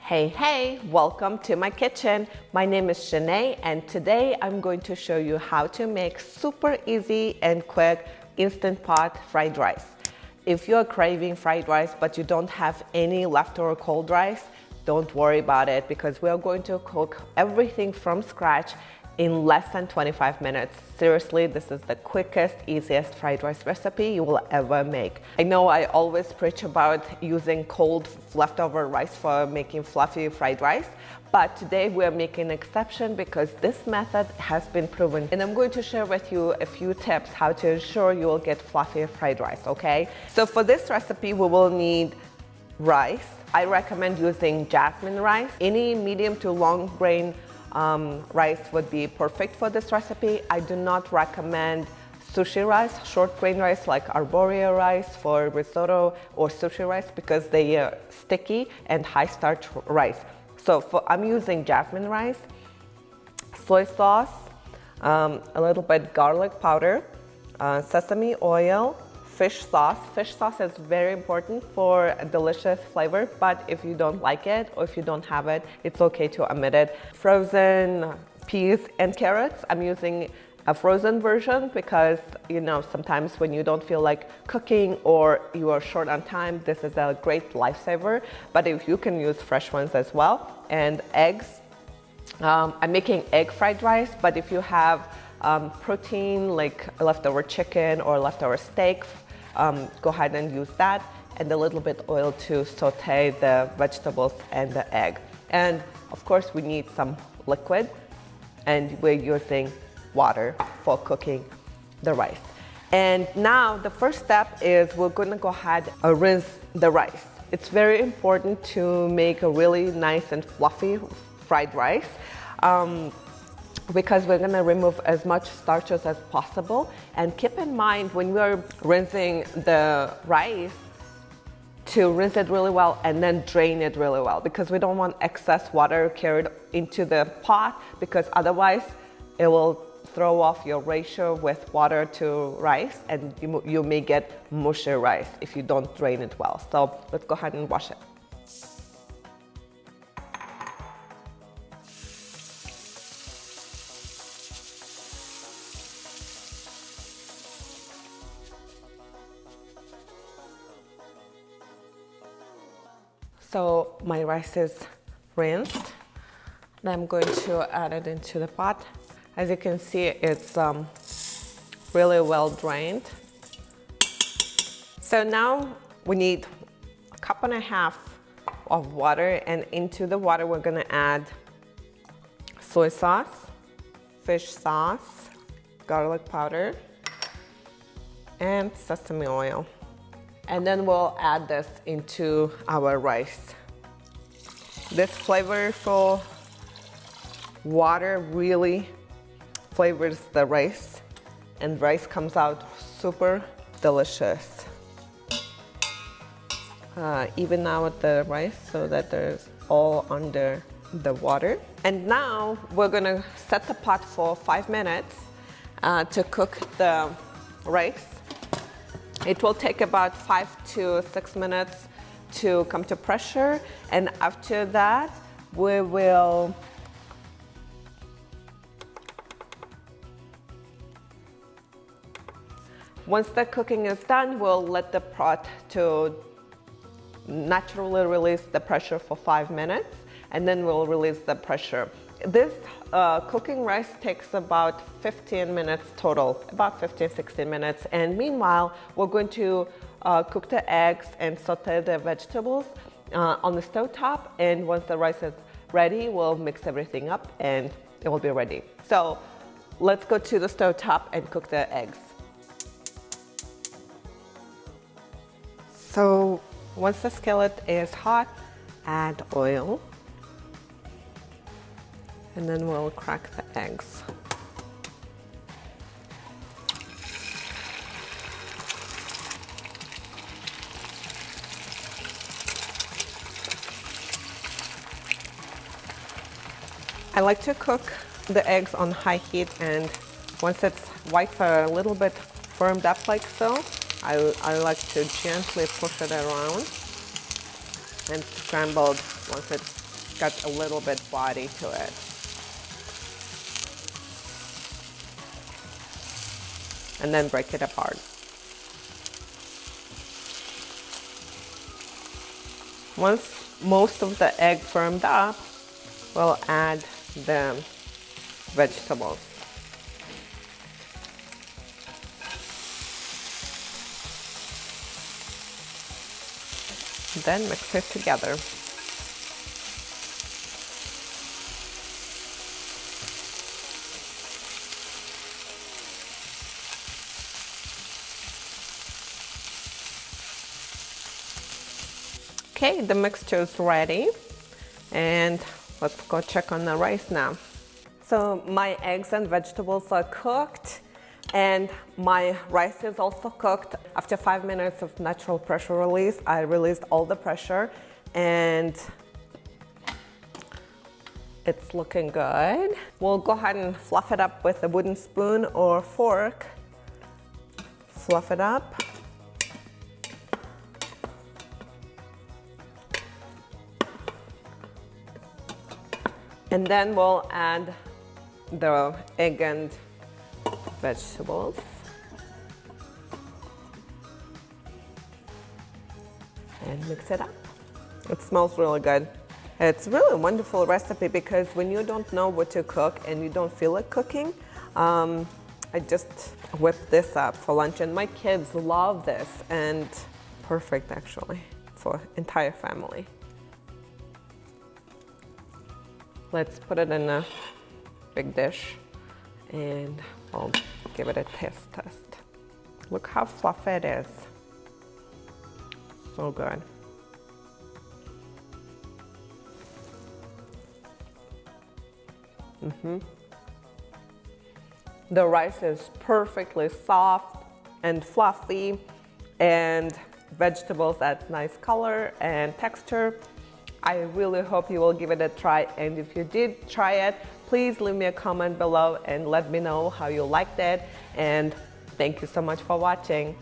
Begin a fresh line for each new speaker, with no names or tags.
Hey, welcome to my kitchen. My name is Shanae and today I'm going to show you how to make super easy and quick Instant Pot fried rice. If you're craving fried rice but you don't have any leftover cold rice, don't worry about it because we are going to cook everything from scratch in less than 25 minutes. Seriously, this is the quickest, easiest fried rice recipe you will ever make. I know I always preach about using cold leftover rice for making fluffy fried rice, but today we're making an exception because this method has been proven. And I'm going to share with you a few tips how to ensure you will get fluffy fried rice, okay? So for this recipe, we will need rice. I recommend using jasmine rice. Any medium to long grain rice would be perfect for this recipe. I do not recommend sushi rice, short grain rice like arborio rice for risotto or sushi rice because they are sticky and high starch rice. So I'm using jasmine rice, soy sauce, a little bit garlic powder, sesame oil, fish sauce. Fish sauce is very important for a delicious flavor, but if you don't like it or if you don't have it, it's okay to omit it. Frozen peas and carrots. I'm using a frozen version because, you know, sometimes when you don't feel like cooking or you are short on time, this is a great lifesaver, but if you can use fresh ones as well. And eggs. I'm making egg fried rice, but if you have protein like leftover chicken or leftover steak, go ahead and use that, and a little bit oil to saute the vegetables and the egg. And of course we need some liquid, and we're using water for cooking the rice. And now the first step is we're going to go ahead and rinse the rice. It's very important to make a really nice and fluffy fried rice. Because we're gonna remove as much starches as possible. And keep in mind when we're rinsing the rice to rinse it really well and then drain it really well because we don't want excess water carried into the pot because otherwise it will throw off your ratio with water to rice and you may get mushy rice if you don't drain it well. So let's go ahead and wash it. So my rice is rinsed. Now I'm going to add it into the pot. As you can see, it's really well drained. So now we need a cup and a half of water, and into the water we're gonna add soy sauce, fish sauce, garlic powder, and sesame oil. And then we'll add this into our rice. This flavorful water really flavors the rice, and rice comes out super delicious. Even out the rice so that there's all under the water. And now we're gonna set the pot for 5 minutes to cook the rice. It will take about 5 to 6 minutes to come to pressure, and after that we will once the cooking is done, we'll let the pot to naturally release the pressure for 5 minutes, and then we'll release the pressure. This cooking rice takes about 15 minutes total, about 15-16 minutes. And meanwhile, we're going to cook the eggs and saute the vegetables on the stove top. And once the rice is ready, we'll mix everything up and it will be ready. So let's go to the stove top and cook the eggs. So once the skillet is hot, add oil. And then we'll crack the eggs. I like to cook the eggs on high heat, and once its whites are a little bit firmed up like so, I like to gently push it around and scrambled once it's got a little bit body to it. And then break it apart. Once most of the egg firmed up, we'll add the vegetables. Then mix it together. Okay, the mixture is ready, and let's go check on the rice now. So my eggs and vegetables are cooked, and my rice is also cooked. After 5 minutes of natural pressure release, I released all the pressure, and it's looking good. We'll go ahead and fluff it up with a wooden spoon or fork. Fluff it up. And then we'll add the egg and vegetables. And mix it up. It smells really good. It's really a wonderful recipe because when you don't know what to cook and you don't feel like cooking, I just whip this up for lunch, and my kids love this, and perfect actually for entire family. Let's put it in a big dish and I'll give it a taste test. Look how fluffy it is. So good. The rice is perfectly soft and fluffy, and vegetables add nice color and texture. I really hope you will give it a try, and if you did try it, please leave me a comment below and let me know how you liked it, and thank you so much for watching.